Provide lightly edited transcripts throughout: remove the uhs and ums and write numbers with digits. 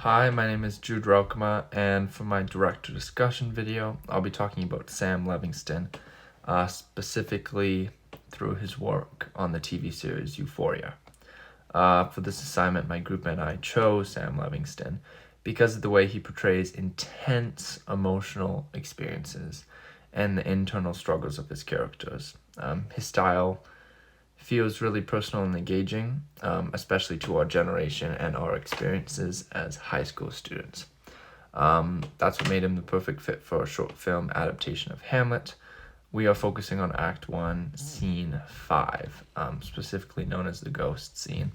Hi, my name is Jude Rokema, and for my director discussion video, I'll be talking about Sam Levinson, specifically through his work on the TV series Euphoria. For this assignment, my group and I chose Sam Levinson because of the way he portrays intense emotional experiences and the internal struggles of his characters. His style feels really personal and engaging, especially to our generation and our experiences as high school students. That's what made him the perfect fit for a short film adaptation of Hamlet. We are focusing on Act 1, Scene 5, specifically known as the ghost scene.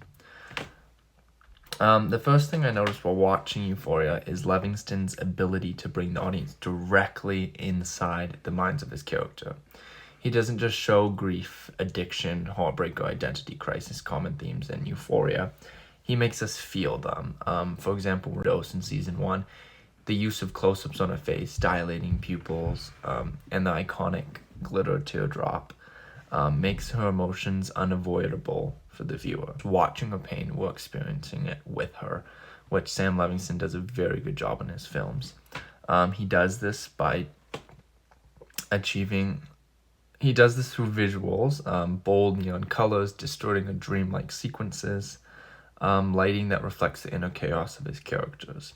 The first thing I noticed while watching Euphoria is Levinson's ability to bring the audience directly inside the minds of his character. He doesn't just show grief, addiction, heartbreak, or identity crisis, common themes in Euphoria. He makes us feel them. For example, Dose in season 1, the use of close-ups on her face, dilating pupils, and the iconic glitter teardrop makes her emotions unavoidable for the viewer. Watching her pain, we're experiencing it with her, which Sam Levinson does a very good job in his films. He does this through visuals, bold neon colors, distorting a dreamlike sequences, lighting that reflects the inner chaos of his characters.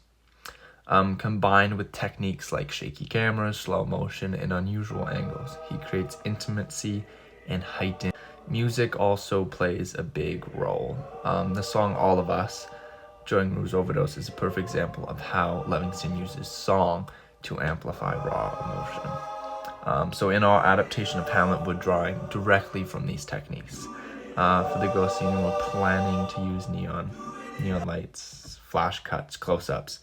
Combined with techniques like shaky cameras, slow motion, and unusual angles, he creates intimacy and heightened. Music also plays a big role. The song All of Us during Rue's overdose is a perfect example of how Levinson uses song to amplify raw emotion. So in our adaptation of Hamlet, we're drawing directly from these techniques. For the ghost scene, we're planning to use neon lights, flash cuts, close-ups,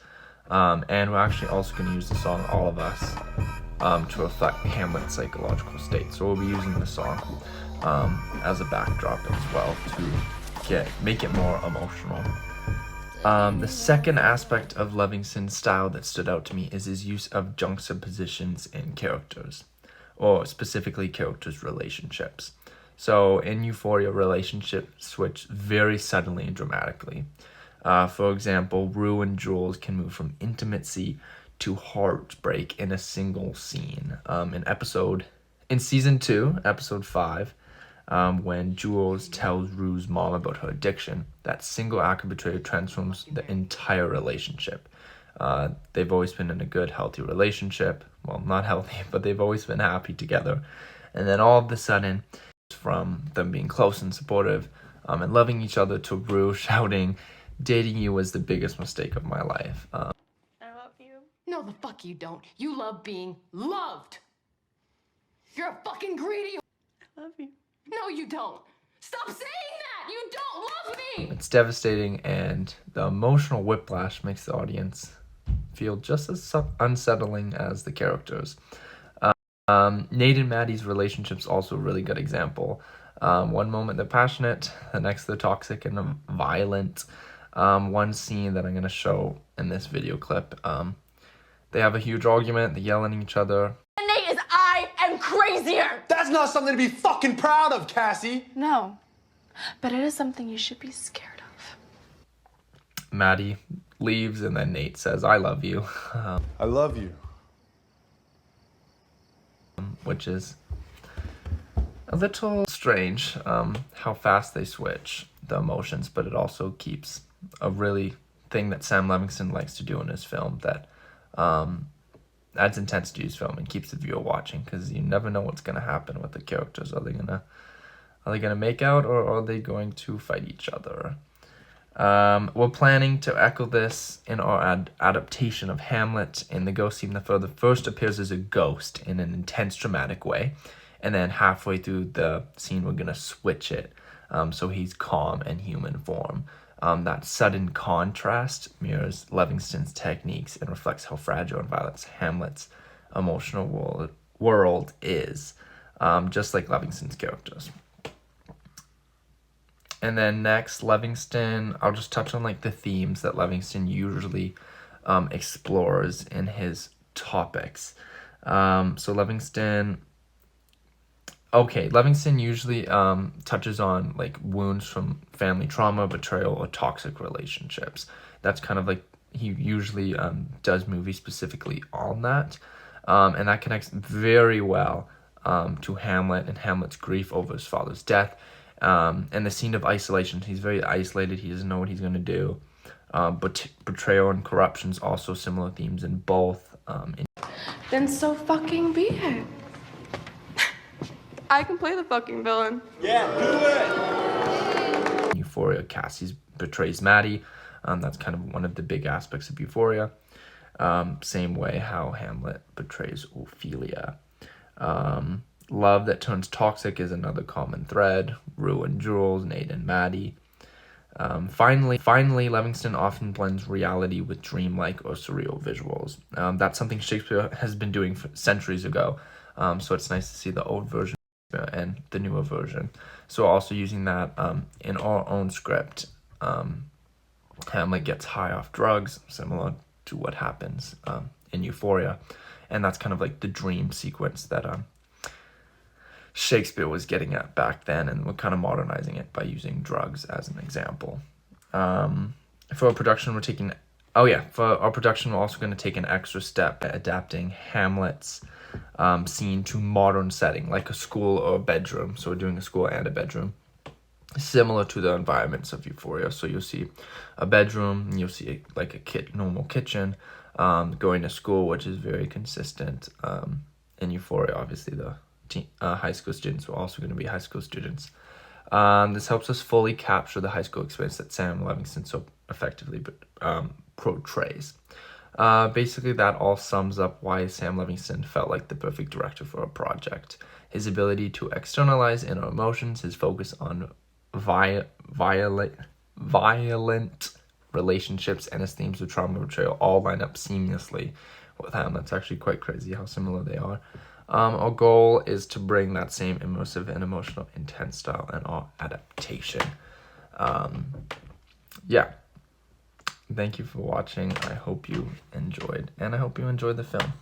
and we're actually also going to use the song All of Us to reflect Hamlet's psychological state. So we'll be using the song as a backdrop as well to make it more emotional. The second aspect of Levinson's style that stood out to me is his use of juxtapositions in characters, or specifically characters' relationships. So in Euphoria, relationships switch very suddenly and dramatically. For example, Rue and Jules can move from intimacy to heartbreak in a single scene. In season 2, episode 5, when Jules tells Rue's mom about her addiction, that single act of betrayal transforms the entire relationship. They've always been in a good, healthy relationship. Well, not healthy, but they've always been happy together. And then all of a sudden, from them being close and supportive and loving each other to Rue shouting, "Dating you was the biggest mistake of my life." I love you. No, the fuck you don't. You love being loved. You're a fucking greedy. I love you. No, you don't. Stop saying that. You don't love me. It's devastating, and the emotional whiplash makes the audience feel just as unsettling as the characters. Nate and Maddie's relationship's also a really good example. One moment they're passionate, the next they're toxic and violent. One scene that I'm going to show in this video clip, they have a huge argument, they yell at each other. Nate is I am crazier. That's not something to be fucking proud of, Cassie. No, but it is something you should be scared of. Maddie leaves, and then Nate says, "I love you," I love you. which is a little strange, how fast they switch the emotions, but it also keeps a really thing that Sam Levinson likes to do in his film that adds intensity to his film and keeps the viewer watching, because you never know what's going to happen with the characters. Are they gonna make out, or are they going to fight each other? We're planning to echo this in our adaptation of Hamlet. In the ghost scene, the first appears as a ghost in an intense, dramatic way, and then halfway through the scene, we're gonna switch it so he's calm and human form. That sudden contrast mirrors Levinson's techniques and reflects how fragile and violent Hamlet's emotional world is, just like Levinson's characters. And then next, Levinson, I'll just touch on like the themes that Levinson usually explores in his topics. So Levinson usually touches on like wounds from family trauma, betrayal, or toxic relationships. That's kind of like he usually does movies specifically on that, and that connects very well to Hamlet and Hamlet's grief over his father's death, and the scene of isolation. He's very isolated. He doesn't know what he's going to do. But betrayal and corruption is also similar themes in both. Then so fucking be it. I can play the fucking villain. In Euphoria, Cassie betrays Maddie. That's kind of one of the big aspects of Euphoria. Same way how Hamlet betrays Ophelia. Love that turns toxic is another common thread. Rue and Jules, Nate and Maddie. Finally, Livingston often blends reality with dreamlike or surreal visuals. That's something Shakespeare has been doing for centuries ago. So it's nice to see the old version and the newer version. So also using that in our own script. Hamlet gets high off drugs, similar to what happens in Euphoria. And that's kind of like the dream sequence that Shakespeare was getting at back then, and we're kind of modernizing it by using drugs as an example. For our production, we're also going to take an extra step at adapting Hamlet's scene to modern setting, like a school or a bedroom. So we're doing a school and a bedroom, similar to the environments of Euphoria. So you'll see a bedroom, you'll see like a normal kitchen, going to school, which is very consistent. In Euphoria, obviously the high school students are also going to be high school students. This helps us fully capture the high school experience that Sam Levinson so effectively portrays. Basically, that all sums up why Sam Levinson felt like the perfect director for a project. His ability to externalize inner emotions, his focus on violent relationships, and his themes of trauma and betrayal all line up seamlessly with Hamlet. It's actually quite crazy how similar they are. Our goal is to bring that same immersive and emotional intense style in our adaptation. Thank you for watching. I hope you enjoyed, and I hope you enjoyed the film.